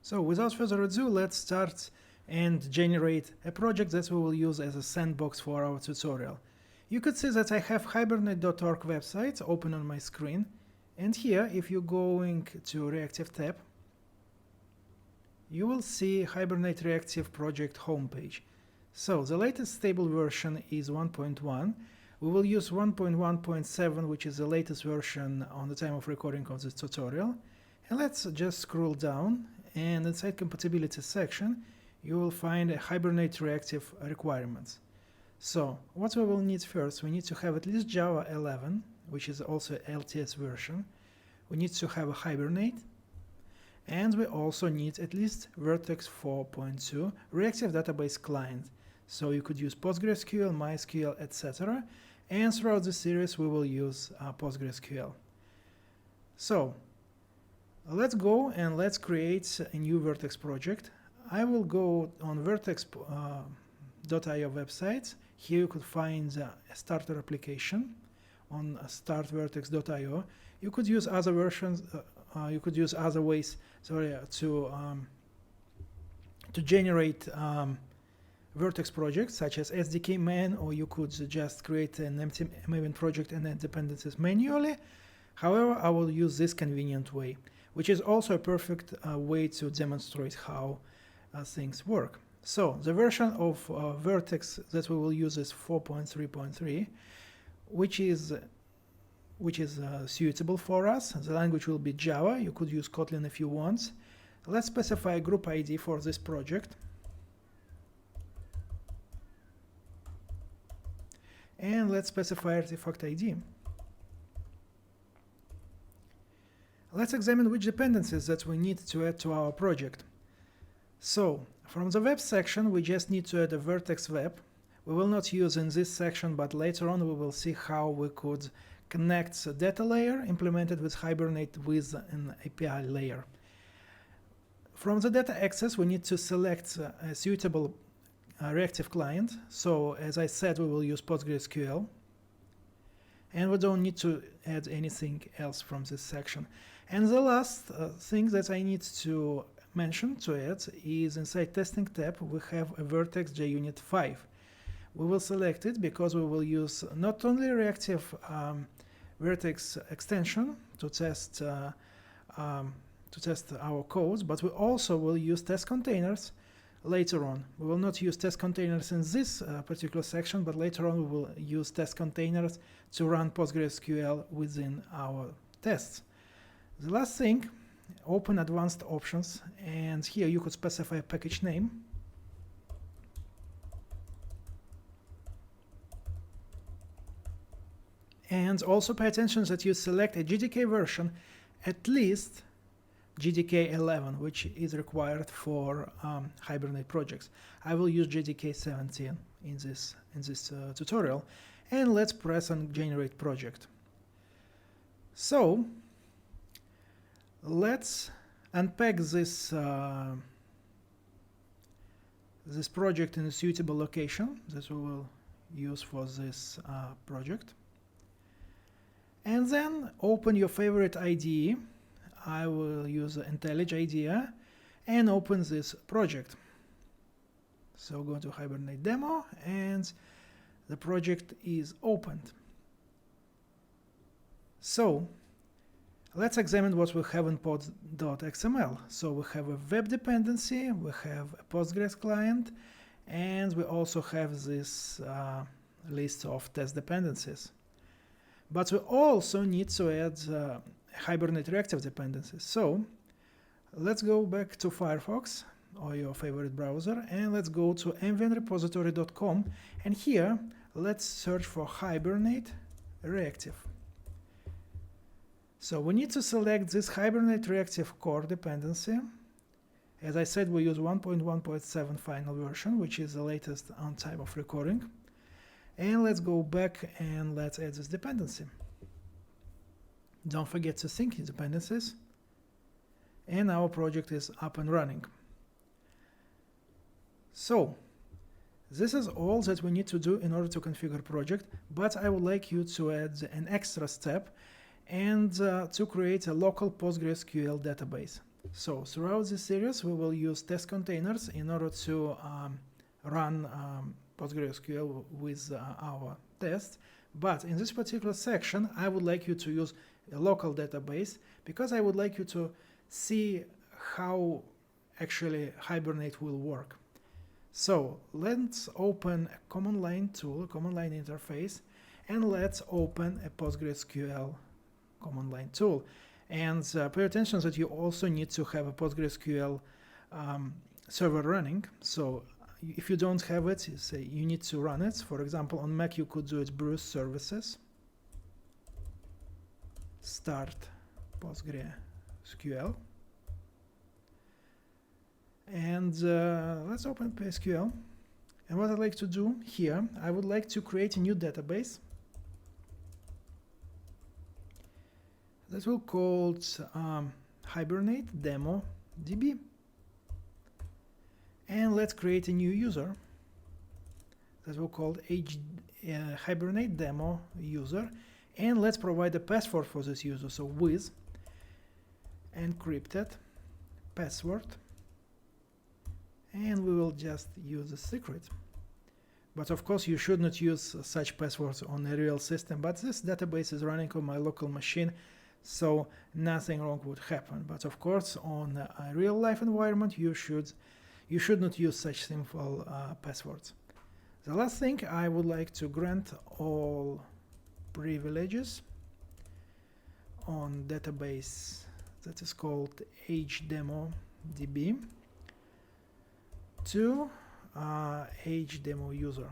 So without further ado, let's start and generate a project that we will use as a sandbox for our tutorial. You could see that I have hibernate.org website open on my screen, and here if you're going to Reactive tab, you will see Hibernate Reactive project homepage. So the latest stable version is 1.1. We will use 1.1.7, which is the latest version on the time of recording of this tutorial. And let's just scroll down, and inside compatibility section you will find a Hibernate Reactive requirements. So what we will need first, we need to have at least Java 11, which is also LTS version. We need to have a Hibernate, and we also need at least Vertex 4.2 reactive database client. So you could use PostgreSQL, MySQL, etc. And throughout the series we will use PostgreSQL. So let's go and let's create a new Vertex project. I will go on vertex.io website. Here you could find a starter application on startvertex.io. You could use other versions, you could use other ways, to generate Vertex projects such as SDK man, or you could just create an empty Maven project and add dependencies manually. However, I will use this convenient way, which is also a perfect way to demonstrate how things work. So the version of Vertex that we will use is 4.3.3, which is suitable for us. The language will be Java. You could use Kotlin if you want. Let's specify a group ID for this project. And let's specify artifact ID. Let's examine which dependencies that we need to add to our project. So from the web section we just need to add a Vertex web. We will not use in this section, but later on we will see how we could connect the data layer implemented with Hibernate with an API layer. From the data access we need to select a suitable reactive client. So as I said, we will use PostgreSQL, and we don't need to add anything else from this section. And the last thing that I need to mention to add is inside testing tab we have a Vertex JUnit 5. We will select it because we will use not only reactive Vertex extension to test our codes, but we also will use test containers later on. We will not use test containers in this particular section, but later on we will use test containers to run PostgreSQL within our tests. The last thing, open advanced options, and here you could specify a package name. And also pay attention that you select a JDK version, at least JDK 11, which is required for Hibernate projects. I will use JDK 17 in this tutorial, and let's press on generate project. So let's unpack this this project in a suitable location that we will use for this project, and then open your favorite IDE. I will use IntelliJ IDEA and open this project. So go to Hibernate demo, and the project is opened. So let's examine what we have in pod.xml. So we have a web dependency, we have a Postgres client, and we also have this list of test dependencies. But we also need to add Hibernate Reactive dependencies. So let's go back to Firefox or your favorite browser, and let's go to mvnrepository.com, and here let's search for Hibernate Reactive. So we need to select this Hibernate Reactive core dependency. As I said, we use 1.1.7 final version, which is the latest on time of recording. And let's go back and let's add this dependency. Don't forget to sync dependencies, and our project is up and running. So this is all that we need to do in order to configure project, but I would like you to add an extra step and to create a local PostgreSQL database. So throughout this series, we will use test containers in order to run PostgreSQL with our tests. But in this particular section, I would like you to use a local database because I would like you to see how actually Hibernate will work. So let's open a command line tool, command line interface, and let's open a PostgreSQL command line tool. And pay attention that you also need to have a PostgreSQL server running. So if you don't have it, you need to run it. For example, on Mac you could do it brew services, start PostgreSQL, and let's open PSQL. And what I'd like to do here, I would like to create a new database that will call Hibernate Demo DB. And let's create a new user that will call Hibernate Demo User. And let's provide a password for this user. So with encrypted password. And we will just use the secret. But of course, you should not use such passwords on a real system. But this database is running on my local machine, so nothing wrong would happen. But of course, on a real life environment, you should not use such simple passwords. The last thing, I would like to grant all privileges on database that is called HDemoDB to HDemo user.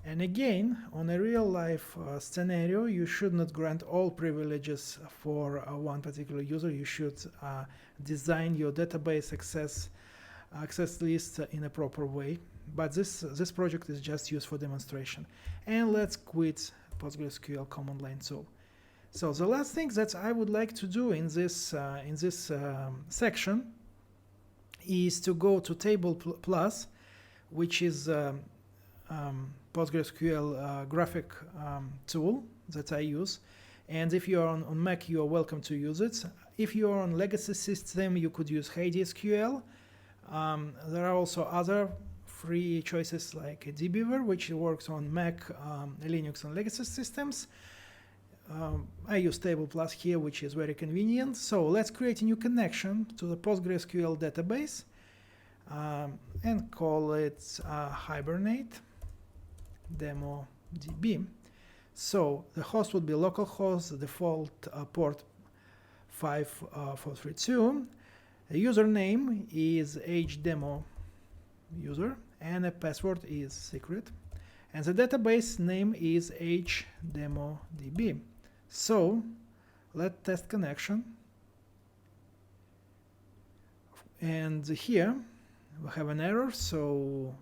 And again, on a real life scenario, you should not grant all privileges for one particular user. You should design your database access list in a proper way. But this project is just used for demonstration. And let's quit PostgreSQL command line tool. So the last thing that I would like to do in this section is to go to Table Plus, which is PostgreSQL graphic tool that I use. And if you are on Mac, you are welcome to use it. If you are on legacy system, you could use HiDSQL. There are also other free choices like dbeaver, which works on Mac, Linux, and legacy systems. I use Table Plus here, which is very convenient. So let's create a new connection to the PostgreSQL database and call it Hibernate Demo DB. So the host would be localhost, the default port 5432. The username is HDemo user and the password is secret. And the database name is HDemoDB. So let's test connection. And here we have an error, so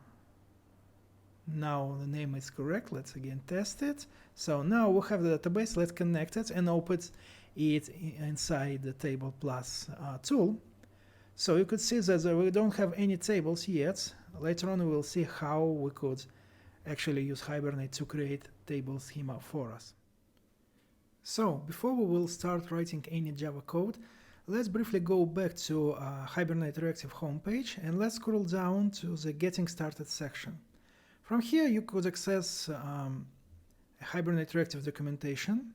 now the name is correct. Let's again test it. So now we have the database. Let's connect it and open it inside the Table Plus tool. So you could see that we don't have any tables yet. Later on we will see how we could actually use Hibernate to create table schema for us. So before we will start writing any Java code, let's briefly go back to Hibernate Reactive homepage and let's scroll down to the Getting Started section. From here you could access Hibernate Reactive documentation.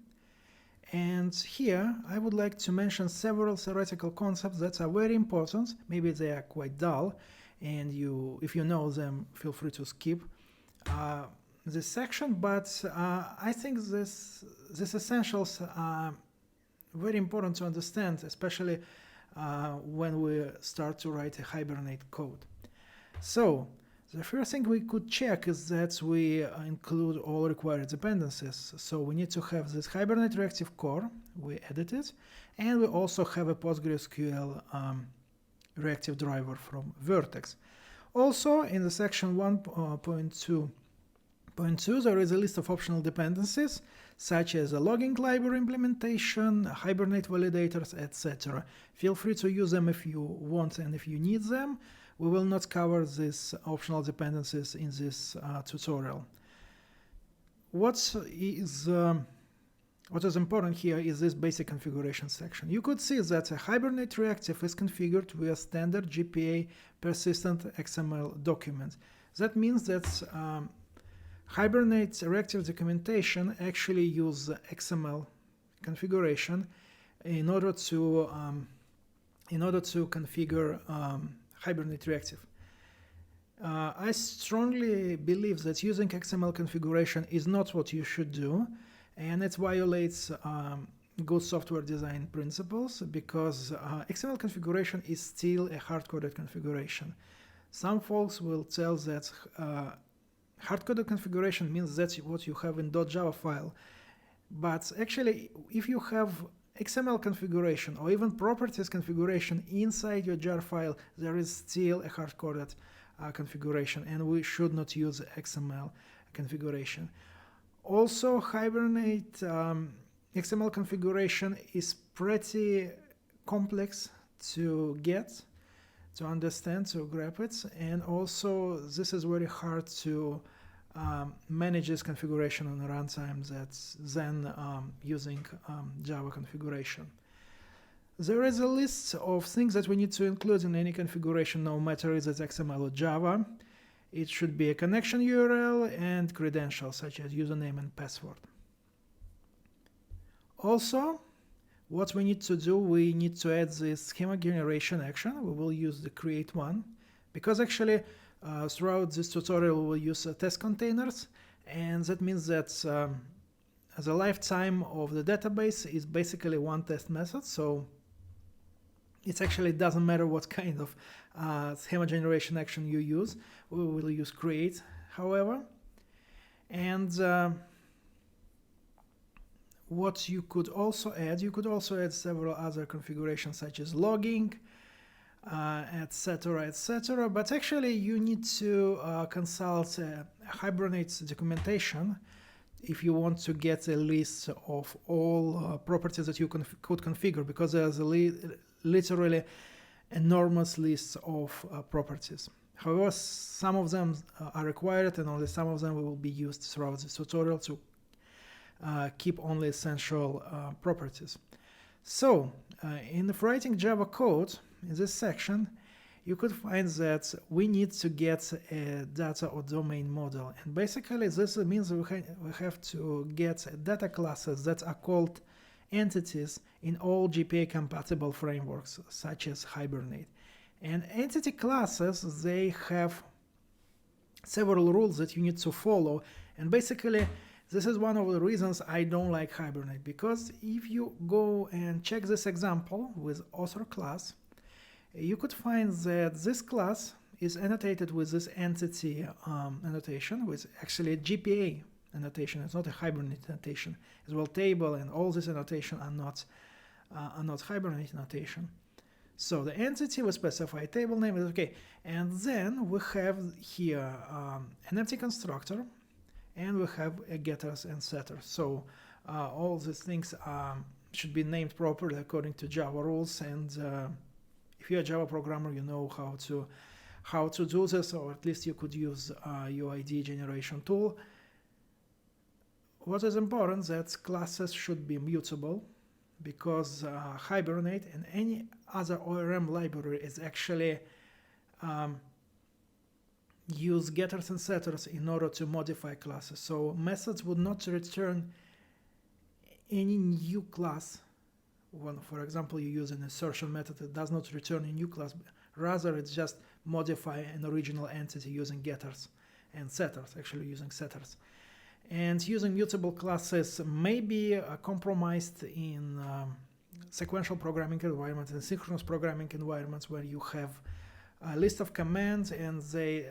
And here I would like to mention several theoretical concepts that are very important. Maybe they are quite dull, and if you know them, feel free to skip this section. But I think these essentials are very important to understand, especially when we start to write a Hibernate code. So the first thing we could check is that we include all required dependencies. So we need to have this Hibernate Reactive core, we edit it, and we also have a PostgreSQL reactive driver from Vertx. Also, in the section 1.2.2, there is a list of optional dependencies, such as a logging library implementation, Hibernate validators, etc. Feel free to use them if you want and if you need them. We will not cover these optional dependencies in this tutorial. What is what is important here is this basic configuration section. You could see that a Hibernate Reactive is configured with standard GPA persistent XML document. That means that Hibernate Reactive documentation actually use XML configuration in order to configure Hibernate Reactive. I strongly believe that using XML configuration is not what you should do, and it violates good software design principles, because XML configuration is still a hard-coded configuration. Some folks will tell that hard-coded configuration means that's what you have in .java file, but actually if you have XML configuration or even properties configuration inside your jar file, there is still a hard-coded configuration, and we should not use XML configuration. Also, Hibernate XML configuration is pretty complex to get, to understand, to grab it, and also this is very hard to manage this configuration on a runtime that's then using Java configuration. There is a list of things that we need to include in any configuration, no matter if it's XML or Java. It should be a connection URL and credentials such as username and password. Also, what we need to do, we need to add this schema generation action. We will use the create one, because actually throughout this tutorial we will use test containers, and that means that the lifetime of the database is basically one test method, so it actually doesn't matter what kind of schema generation action you use. We will use create, however. And what you could also add several other configurations such as logging, etc., etc. But actually you need to consult Hibernate documentation if you want to get a list of all properties that you could configure, because there's literally enormous list of properties. However, some of them are required, and only some of them will be used throughout this tutorial to keep only essential properties. So, in writing Java code, in this section, you could find that we need to get a data or domain model. And basically, this means we have to get data classes that are called entities in all GPA-compatible frameworks, such as Hibernate. And entity classes, they have several rules that you need to follow. And basically, this is one of the reasons I don't like Hibernate, because if you go and check this example with author class, you could find that this class is annotated with this entity annotation, with actually a GPA annotation. It's not a Hibernate annotation. As well, table and all this annotation are not Hibernate annotation. So the entity will specify table name, is okay. And then we have here an empty constructor, and we have a getters and setters. So all these things should be named properly according to Java rules, and if you're a Java programmer, you know how to do this, or at least you could use UID generation tool. What is important is that classes should be mutable, because Hibernate and any other ORM library is actually use getters and setters in order to modify classes. So methods would not return any new class. When, for example, you use an assertion method, it does not return a new class, rather it's just modify an original entity using getters and setters, actually using setters. And using mutable classes may be compromised in sequential programming environments and synchronous programming environments, where you have a list of commands and they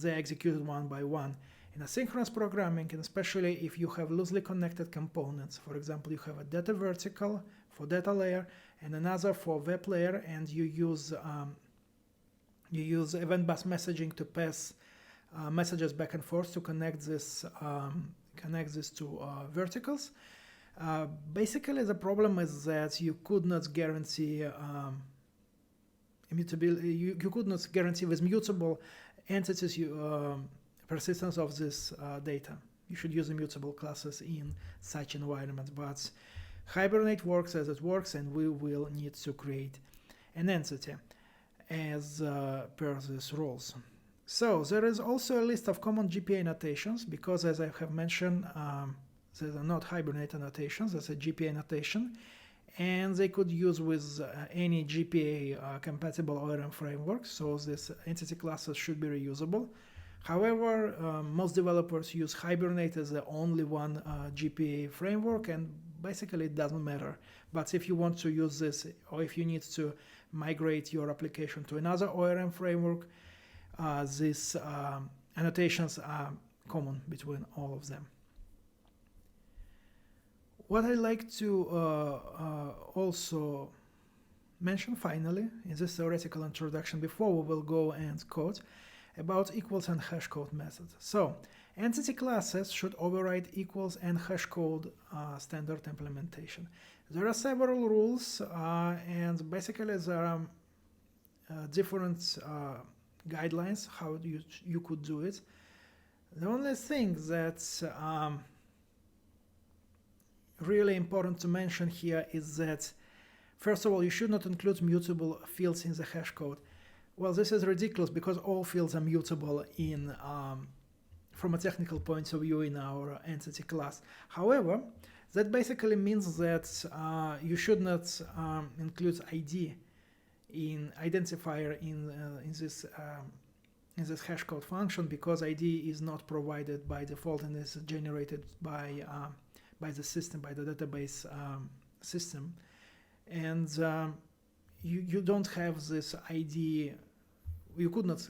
executed one by one. In asynchronous programming, and especially if you have loosely connected components, for example, you have a data vertical for data layer and another for web layer, and you use event bus messaging to pass messages back and forth to connect this to verticals. Basically, the problem is that you could not guarantee immutability. You could not guarantee with mutable entities persistence of this data. you should use immutable classes in such environments, but Hibernate works as it works, and we will need to create an entity as per these rules. So there is also a list of common GPA annotations, because as I have mentioned, these are not Hibernate annotations, that's a GPA annotation, and they could use with any GPA compatible ORM framework, so these entity classes should be reusable. However, most developers use Hibernate as the only one GPA framework, and basically it doesn't matter. But if you want to use this, or if you need to migrate your application to another ORM framework, these annotations are common between all of them. What I like to also mention finally in this theoretical introduction before we will go and code about equals and hashcode methods. So entity classes should override equals and hashcode standard implementation. There are several rules and basically there are different guidelines how you could do it. The only thing that's really important to mention here is that, first of all, you should not include mutable fields in the hash code. Well, this is ridiculous because all fields are mutable in from a technical point of view in our entity class. However, that basically means that you should not include ID in identifier in this hash code function, because ID is not provided by default and is generated by the system, by the database system, and you don't have this ID. You could not,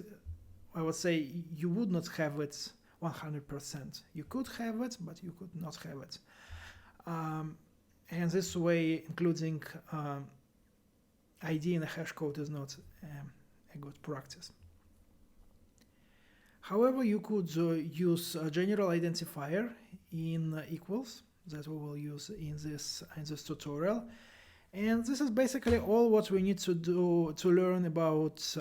I would say, you would not have it 100%. You could have it, but you could not have it. And this way, including ID in a hash code is not a good practice. However, you could use a general identifier in equals that we will use in this tutorial. And this is basically all what we need to do to learn about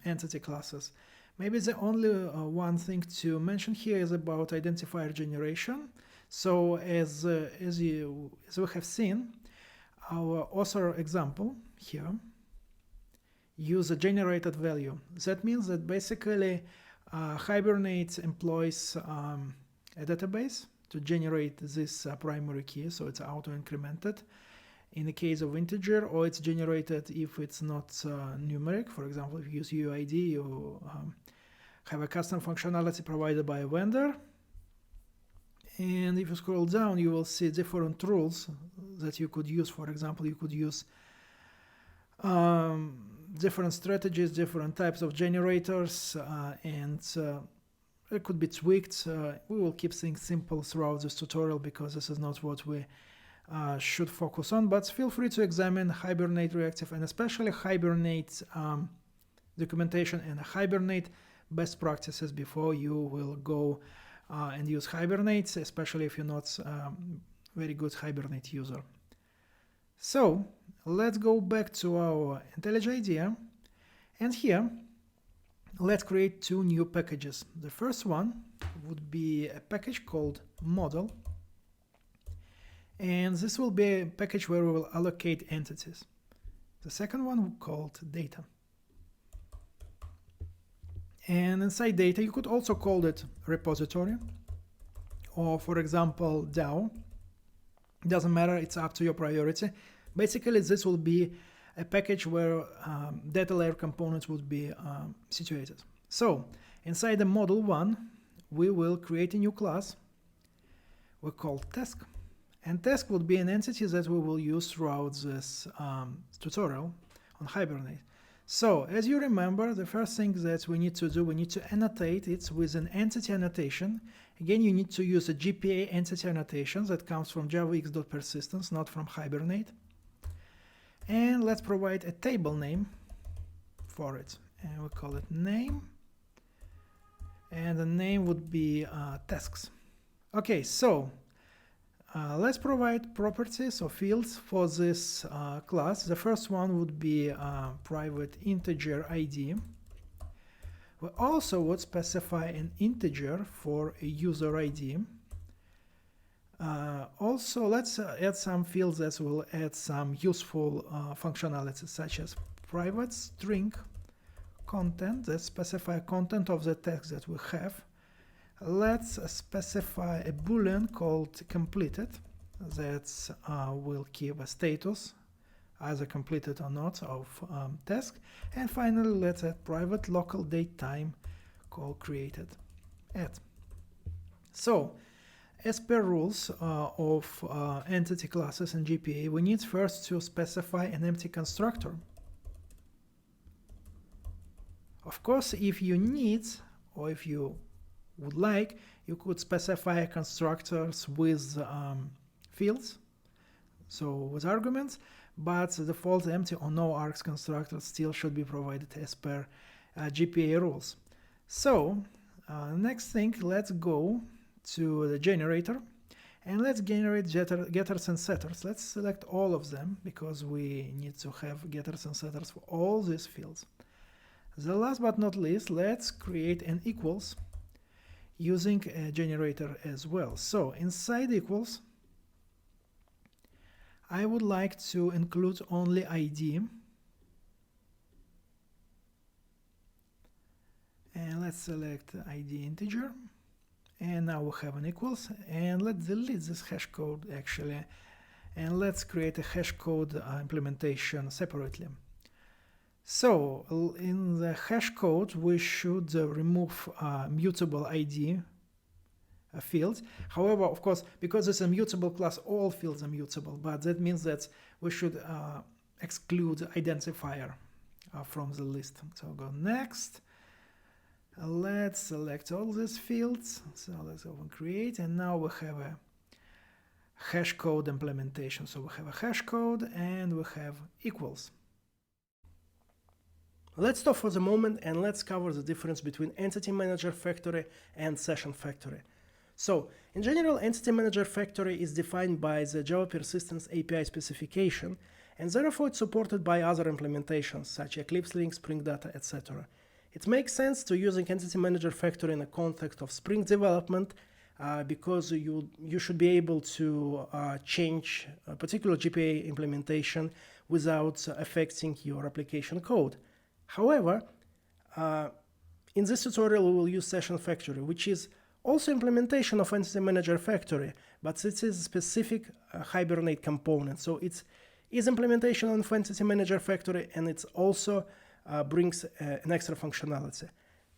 entity classes. Maybe the only one thing to mention here is about identifier generation. So as we have seen, our author example here use a generated value. That means that basically Hibernate employs a database to generate this primary key, so it's auto-incremented in the case of integer, or it's generated if it's not numeric. For example, if you use UID, you have a custom functionality provided by a vendor. And if you scroll down, you will see different rules that you could use. For example, you could use different strategies, different types of generators, and it could be tweaked. We will keep things simple throughout this tutorial because this is not what we should focus on, but feel free to examine Hibernate Reactive and especially Hibernate documentation and Hibernate best practices before you will go and use Hibernate, especially if you're not very good Hibernate user. So let's go back to our IntelliJ IDEA, and here let's create two new packages. The first one would be a package called model, and this will be a package where we will allocate entities. The second one called data. And inside data, you could also call it repository, or for example, DAO. Doesn't matter, it's up to your priority. Basically, this will be a package where data layer components would be situated. So inside the model one, we will create a new class we call task. And task would be an entity that we will use throughout this tutorial on Hibernate. So as you remember, the first thing that we need to do, we need to annotate it with an entity annotation. Again, you need to use a GPA entity annotation that comes from javax.persistence, not from Hibernate. And let's provide a table name for it. And we'll call it name. And the name would be tasks. Okay, so let's provide properties or fields for this class. The first one would be private integer ID. We also would specify an integer for a user ID. Also, let's add some fields that will add some useful functionality, such as private string content that specify content of the text that we have. Let's specify a boolean called completed that will keep a status, either completed or not, of task. And finally, let's add private local date time called created add. So, as per rules of entity classes in GPA, we need first to specify an empty constructor. Of course, if you need, or if you would like, you could specify constructors with fields, so with arguments, but the default empty or no args constructor still should be provided as per GPA rules. So, next thing, let's go to the generator and let's generate getters and setters. Let's select all of them because we need to have getters and setters for all these fields. The last but not least, let's create an equals using a generator as well. So inside equals, I would like to include only ID. And let's select ID integer. And now we have an equals. And let's delete this hash code actually. And let's create a hash code implementation separately. So in the hash code, we should remove mutable ID fields. However, of course, because it's a mutable class, all fields are mutable, but that means that we should exclude identifier from the list. So go next. Let's select all these fields. So let's open create, and now we have a hash code implementation. So we have a hash code and we have equals. Let's stop for the moment and let's cover the difference between EntityManagerFactory and SessionFactory. So, in general, EntityManagerFactory is defined by the Java Persistence API specification, and therefore it's supported by other implementations such as Eclipse Link, Spring Data, etc. It makes sense to using EntityManagerFactory in the context of Spring development because you should be able to change a particular GPA implementation without affecting your application code. However, in this tutorial we will use SessionFactory, which is also implementation of EntityManagerFactory, but it is a specific Hibernate component. So it is implementation of EntityManagerFactory, and it also brings an extra functionality.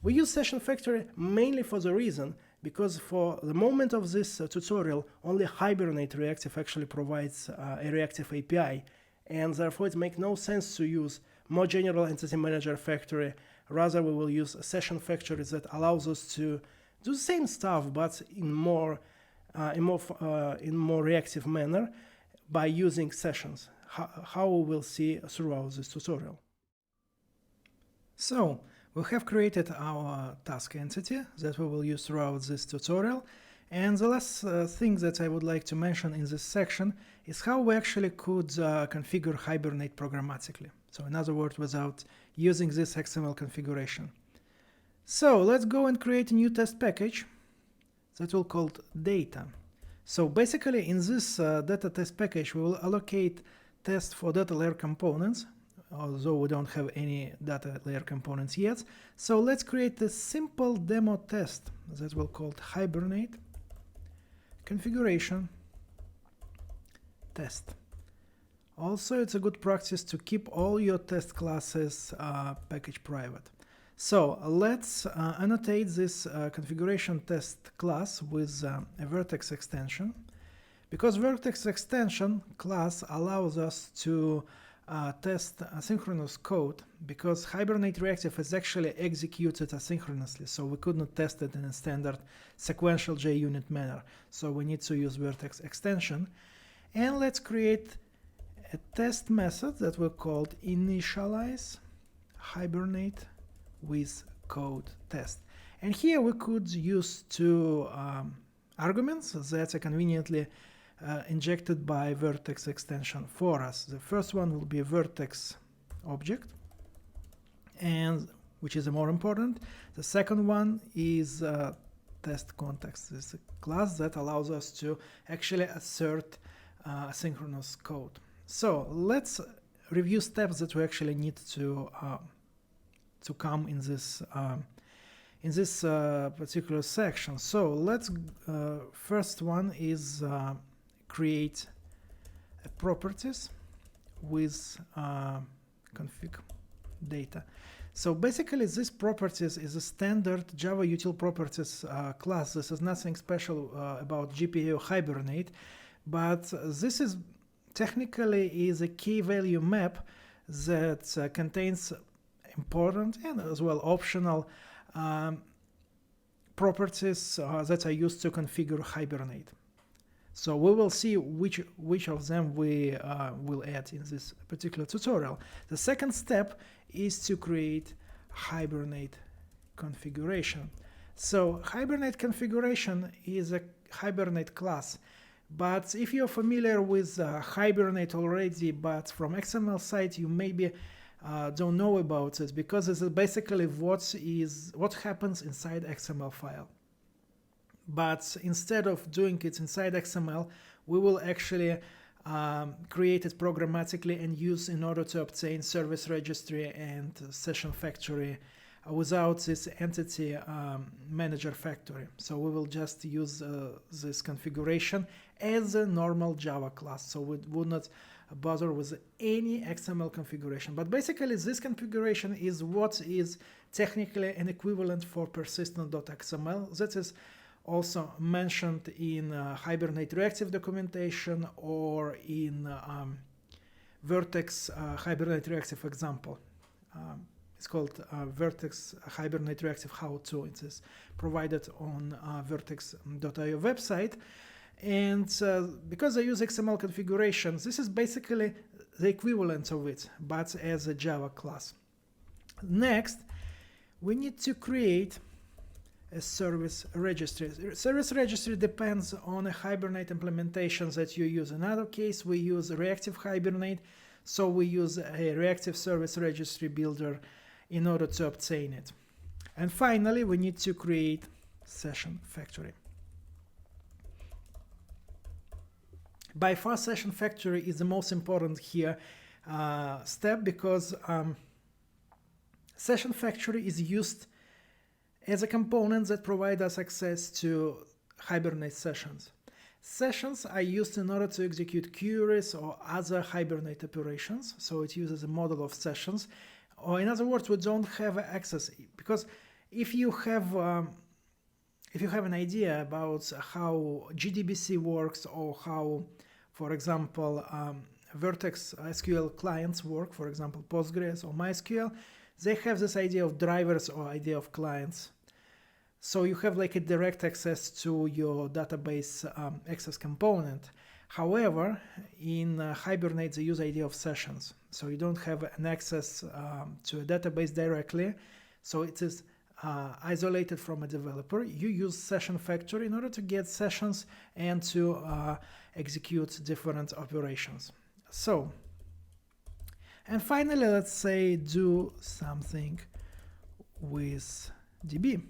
We use SessionFactory mainly for the reason because for the moment of this tutorial, only Hibernate Reactive actually provides a reactive API, and therefore it makes no sense to use more general EntityManagerFactory. Rather, we will use SessionFactory that allows us to do the same stuff, but in more reactive manner by using sessions. How we will see throughout this tutorial. So we have created our task entity that we will use throughout this tutorial. And the last thing that I would like to mention in this section is how we actually could configure Hibernate programmatically. So in other words, without using this XML configuration. So let's go and create a new test package that will be called data. So basically in this data test package, we will allocate tests for data layer components, although we don't have any data layer components yet. So let's create a simple demo test that will be called Hibernate Configuration Test. Also, it's a good practice to keep all your test classes package private. So let's annotate this configuration test class with a Vertx extension, because Vertx extension class allows us to test asynchronous code, because Hibernate Reactive is actually executed asynchronously, so we could not test it in a standard sequential JUnit manner. So we need to use Vertx extension. And let's create a test method that we called initialize Hibernate with code test. And here we could use two arguments that are conveniently injected by Vertx extension for us. The first one will be a Vertx object, and which is more important. The second one is test context. This is a class that allows us to actually assert asynchronous code. So let's review steps that we actually need to come in this particular section. So let's first one is create a properties with config data. So basically this properties is a standard Java util properties class. This is nothing special about GPU Hibernate, but this is technically is a key value map that contains important and as well optional properties that are used to configure Hibernate. So we will see which of them we will add in this particular tutorial. The second step is to create Hibernate configuration. So Hibernate configuration is a Hibernate class, but if you're familiar with Hibernate already, but from XML side you maybe don't know about it, because this is basically what happens inside XML file. But instead of doing it inside XML, we will actually create it programmatically and use in order to obtain service registry and SessionFactory without this EntityManagerFactory. So we will just use this configuration as a normal Java class. So we would not bother with any XML configuration. But basically this configuration is what is technically an equivalent for persistent.xml. That is also mentioned in Hibernate Reactive documentation or in Vertx Hibernate Reactive example. It's called Vertx Hibernate Reactive How-To. It is provided on vertx.io website. And because I use XML configurations, this is basically the equivalent of it, but as a Java class. Next, we need to create a service registry. Service registry depends on a Hibernate implementation that you use. In our case, we use reactive Hibernate, so we use a reactive service registry builder in order to obtain it. And finally, we need to create SessionFactory. By far, SessionFactory is the most important here step, because SessionFactory is used as a component that provides us access to Hibernate sessions. Sessions are used in order to execute queries or other Hibernate operations, so it uses a model of sessions. Or in other words, we don't have access, because if you have an idea about how JDBC works, or how, for example, Vertx SQL clients work, for example, Postgres or MySQL, they have this idea of drivers or idea of clients. So you have like a direct access to your database access component. However, in Hibernate, they use idea of sessions. So you don't have an access to a database directly. So it is isolated from a developer. You use SessionFactory in order to get sessions and to execute different operations. So, and finally, let's say do something with DB.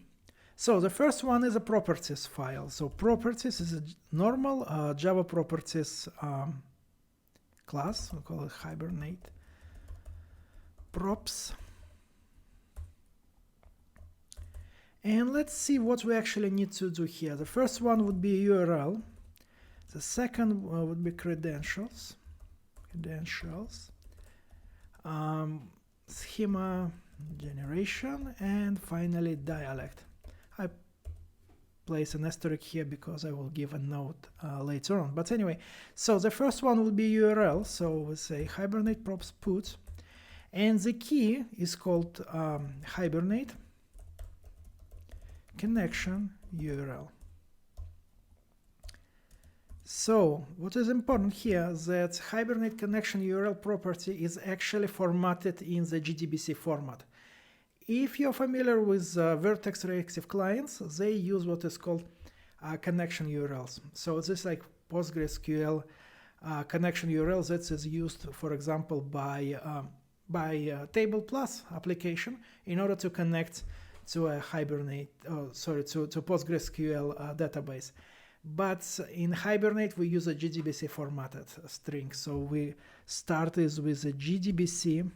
So the first one is a properties file. So properties is a normal Java properties class. We call it Hibernate props. And let's see what we actually need to do here. The first one would be URL. The second would be credentials. Schema generation, and finally dialect. I place an asterisk here because I will give a note later on. But anyway, so the first one will be URL. So we say Hibernate props put, and the key is called Hibernate connection URL. So what is important here is that Hibernate connection URL property is actually formatted in the JDBC format. If you're familiar with Vertx reactive clients, they use what is called connection URLs. So this is like PostgreSQL connection URL that is used, for example, by Table Plus application in order to connect a Hibernate, to PostgreSQL database. But in Hibernate, we use a JDBC formatted string. So we start with a JDBC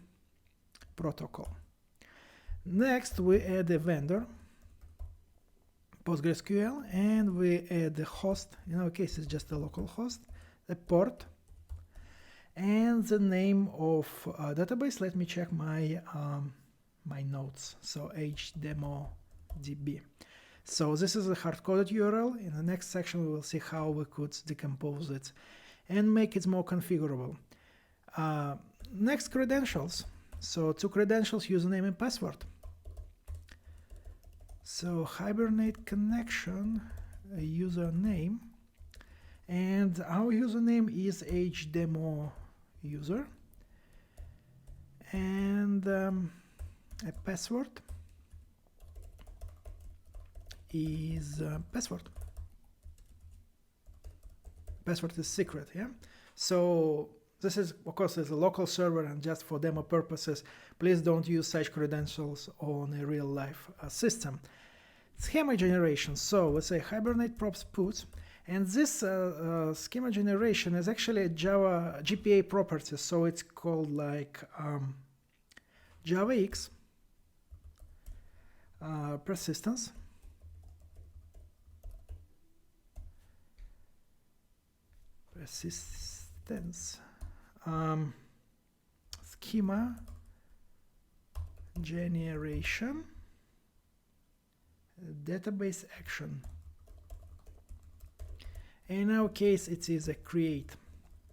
protocol. Next, we add a vendor, PostgreSQL, and we add the host. In our case, it's just a local host, a port, and the name of database. Let me check my my notes. So HDemoDB. So this is a hard-coded URL. In the next section, we will see how we could decompose it and make it more configurable. Next, credentials. So 2 credentials, username and password. So Hibernate connection, a username, and our username is HDemoUser, and a password is password. Password is secret, yeah? So this is, of course, is a local server, and just for demo purposes, please don't use such credentials on a real-life system. Schema generation. So let's say Hibernate props put, and this schema generation is actually a Java GPA property, so it's called like JavaX persistence. Schema generation database action. In our case, it is a create.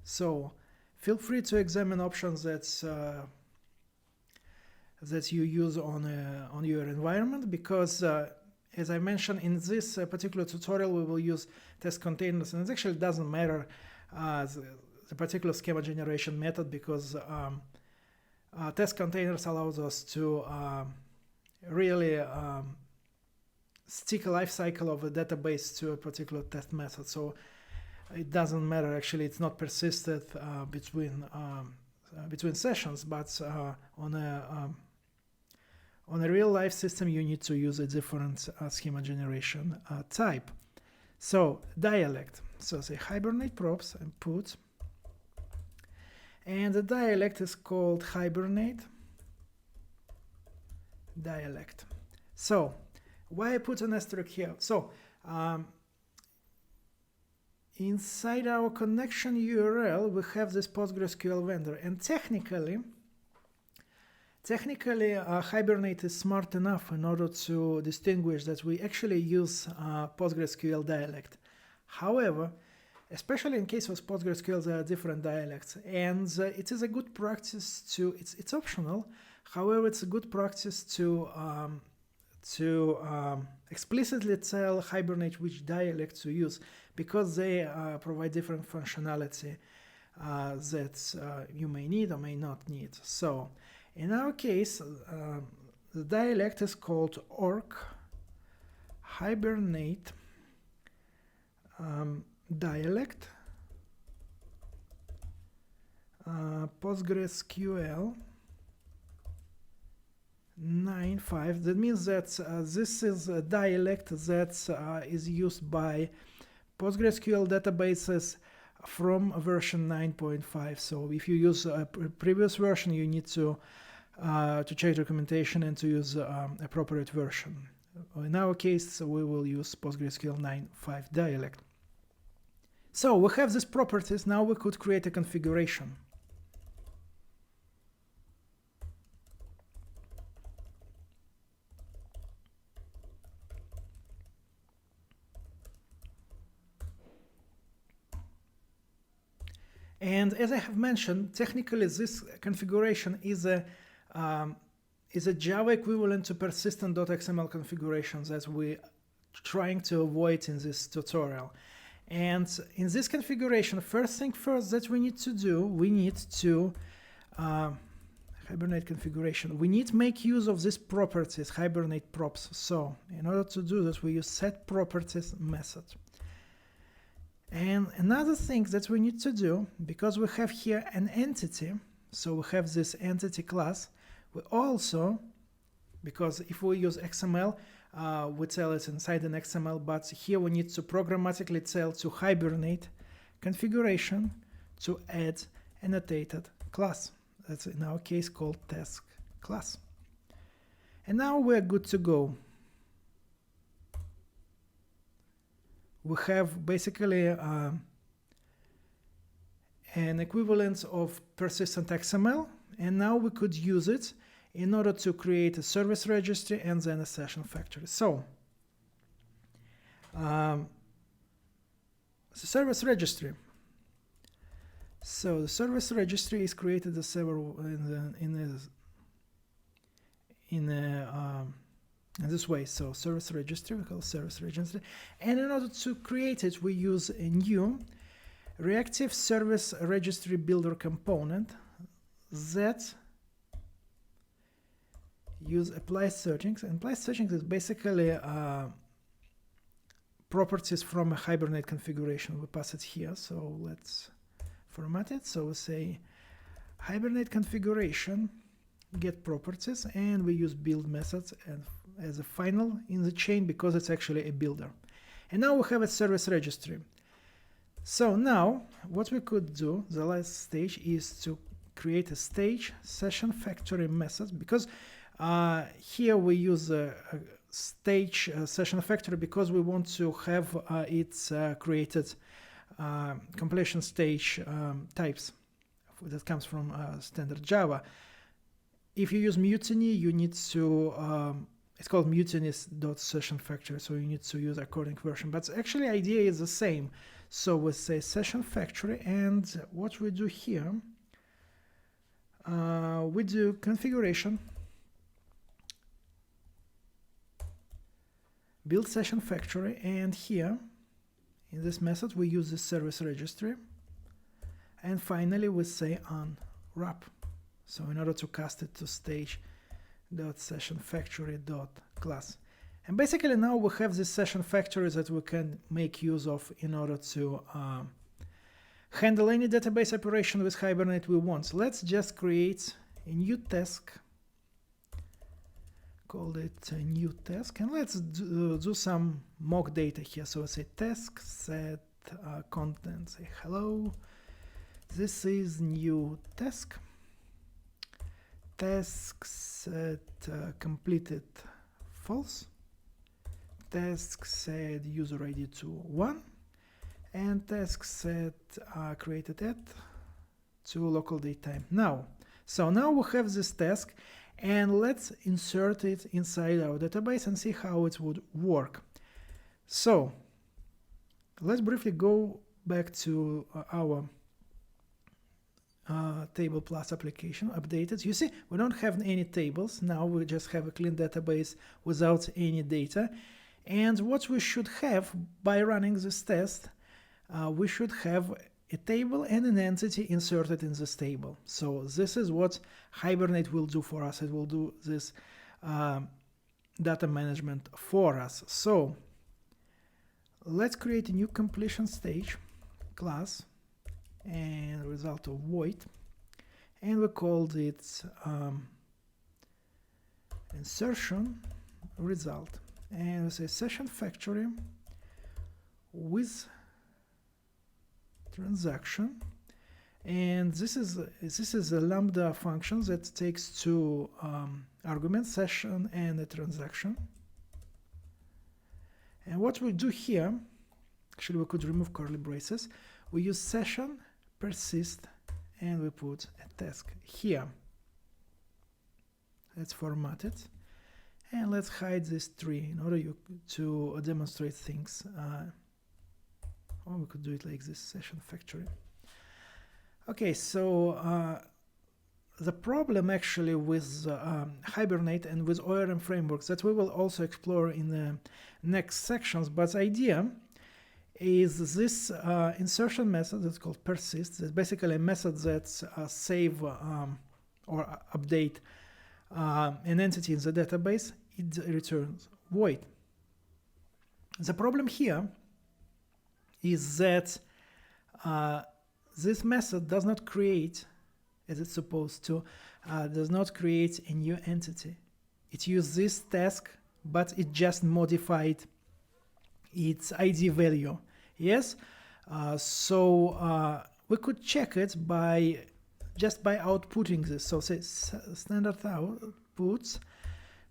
So feel free to examine options that you use on your environment, because as I mentioned in this particular tutorial, we will use test containers, and it actually doesn't matter the particular schema generation method, because test containers allows us to really stick a life cycle of a database to a particular test method. So it doesn't matter, actually, it's not persisted between sessions, but on a real life system, you need to use a different schema generation type. So dialect. So say Hibernate props and put, and the dialect is called Hibernate dialect. So why I put an asterisk here? So inside our connection URL, we have this PostgreSQL vendor, and technically Hibernate is smart enough in order to distinguish that we actually use PostgreSQL dialect. However, especially in case of PostgreSQL, there are different dialects, and it is a good practice to, it's optional, however, it's a good practice to explicitly tell Hibernate which dialect to use, because they provide different functionality that you may need or may not need. So in our case, the dialect is called orc Hibernate dialect PostgreSQL 9.5. That means that this is a dialect that is used by PostgreSQL databases from version 9.5. So if you use a previous version, you need to check documentation and to use appropriate version. In our case, we will use PostgreSQL 9.5 dialect. So we have these properties. Now we could create a configuration. And as I have mentioned, technically this configuration is a Java equivalent to persistent.xml configurations that we're trying to avoid in this tutorial. And in this configuration, first thing first that we need to do, we need to Hibernate configuration. We need to make use of these properties, Hibernate props. So in order to do this, we use setProperties method. And another thing that we need to do, because we have here an entity, so we have this entity class, we also because if we use XML, we tell it inside an XML, but here we need to programmatically tell to Hibernate configuration to add annotated class. That's in our case called task class. And now we're good to go. We have basically an equivalent of persistent XML, and now we could use it in order to create a service registry and then a SessionFactory. So, the service registry. So the service registry is created in this way. So service registry, we call service registry, and in order to create it, we use a new reactive service registry builder component that use apply settings. And apply settings is basically properties from a Hibernate configuration. We pass it here, so let's format it. So we say Hibernate configuration get properties, and we use build methods and as a final in the chain because it's actually a builder. And now we have a service registry. So now what we could do, the last stage, is to create a stage SessionFactory method, because here we use a stage SessionFactory because we want to have its created completion stage types that comes from standard Java. If you use Mutiny, you need to it's called mutiny.SessionFactory, so you need to use a coding version, but actually idea is the same. So we say SessionFactory, and what we do here, we do configuration, build SessionFactory, and here in this method we use the service registry, and finally we say unwrap. So in order to cast it to stage.SessionFactory.class. And basically now we have this SessionFactory that we can make use of in order to handle any database operation with Hibernate we want. So let's just create a new task, call it a new task, and let's do some mock data here. So I say task set content, say hello, this is new task. Task set completed false, task set user ID to 1, and task set created at to local date time. Now we have this task, and let's insert it inside our database and see how it would work. So let's briefly go back to our table plus application updated. You see, we don't have any tables now, we just have a clean database without any data. And what we should have by running this test, we should have a table and an entity inserted in this table. So this is what Hibernate will do for us. It will do this data management for us. So let's create a new completion stage class and result of void, and we called it insertion result, and we say SessionFactory with transaction, and this is a lambda function that takes two arguments, session and a transaction. And what we do here, actually we could remove curly braces, we use session persist, and we put a task here. Let's format it, and let's hide this tree in order to demonstrate things. Or we could do it like this, SessionFactory. Okay, so the problem actually with Hibernate and with ORM frameworks that we will also explore in the next sections, but the idea is this insertion method that's called persist. It's basically a method that save or update an entity in the database. It returns void. The problem here is that this method does not create, as it's supposed to, does not create a new entity it used this task, but it just modified its ID value. Yes, so we could check it by just by outputting this. So say standard outputs,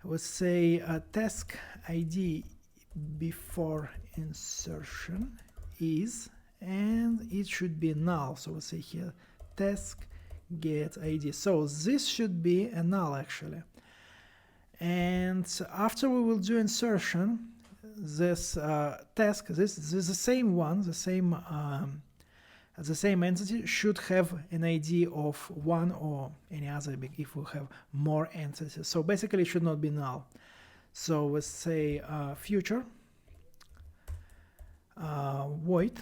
let's say task ID before insertion is, and it should be null. So we'll say here task get ID. So this should be a null actually. And after we will do insertion, this task, this is the same one, the same entity should have an ID of 1 or any other if we have more entities. So basically it should not be null. So let's say future void.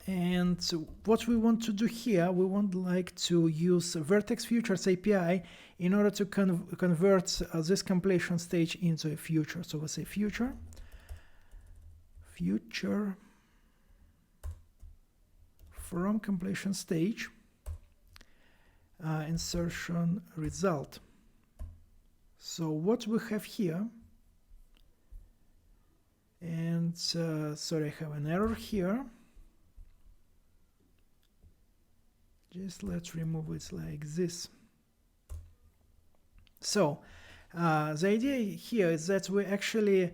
And what we want to do here, we want like to use Vertex Futures API in order to convert this completion stage into a future. So we'll say future from completion stage insertion result. So what we have here, and sorry, I have an error here. Just let's remove it like this. So the idea here is that we actually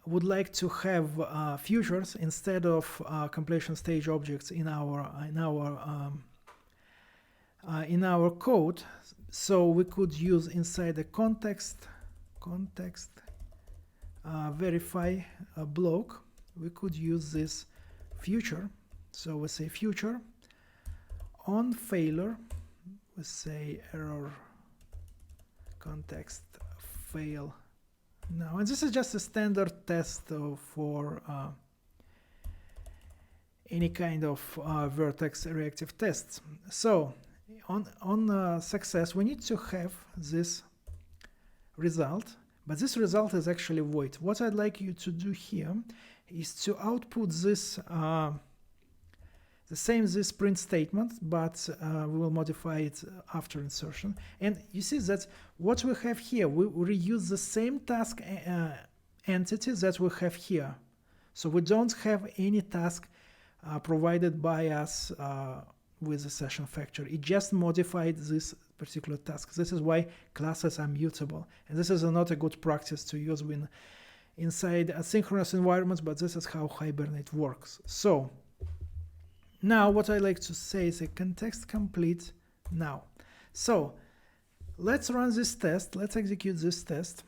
would like to have futures instead of completion stage objects in our code. So we could use inside the context verify block. We could use this future. So we say future on failure, we say error context fail now, and this is just a standard test for any kind of Vertex reactive tests. So on success we need to have this result, but this result is actually void. What I'd like you to do here is to output this this print statement, but we will modify it after insertion. And you see that what we have here, we reuse the same task entity that we have here. So we don't have any task provided by us with the SessionFactory. It just modified this particular task. This is why classes are mutable. And this is not a good practice to use when inside asynchronous environments, but this is how Hibernate works. So now what I like to say is a context complete now. So let's run this test. Let's execute this test.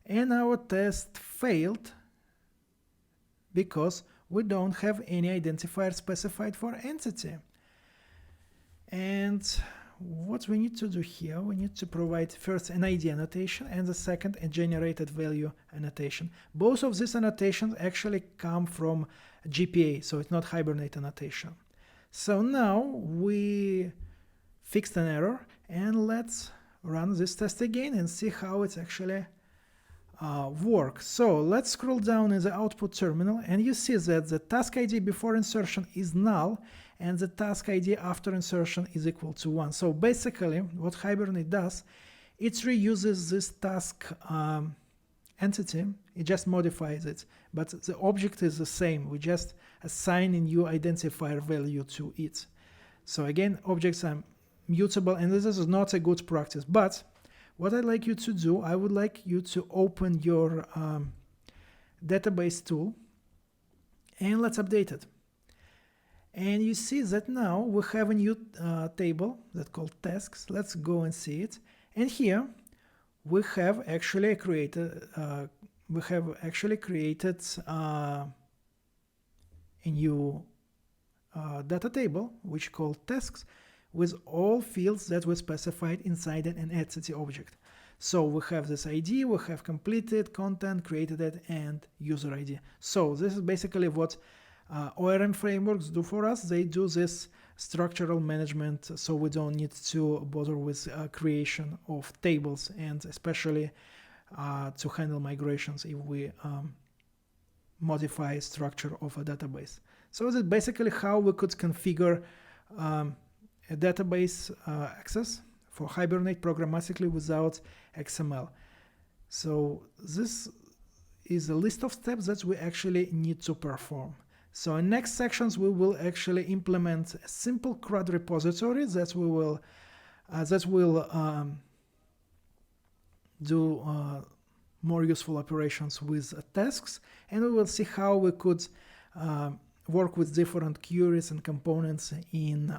And our test failed because we don't have any identifier specified for entity. And what we need to do here, we need to provide first an ID annotation and the second a generated value annotation. Both of these annotations actually come from GPA, so it's not Hibernate annotation. So now we fixed an error, and let's run this test again and see how it's actually works. So let's scroll down in the output terminal, and you see that the task ID before insertion is null and the task ID after insertion is equal to 1. So basically what Hibernate does, it reuses this task entity, it just modifies it, but the object is the same. We just assign a new identifier value to it. So again, objects are mutable, and this is not a good practice. But what I'd like you to do, I would like you to open your database tool and let's update it. And you see that now we have a new table that's called tasks. Let's go and see it. And here we have actually created a new data table which called tasks, with all fields that were specified inside an entity object. So we have this ID, we have completed, content, created it, and user ID. So this is basically what ORM frameworks do for us. They do this structural management, so we don't need to bother with creation of tables, and especially to handle migrations if we modify structure of a database. So this is basically how we could configure a database access for Hibernate programmatically without XML. So this is a list of steps that we actually need to perform. So in next sections we will actually implement a simple CRUD repository that will do more useful operations with tasks, and we will see how we could work with different queries and components in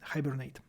Hibernate.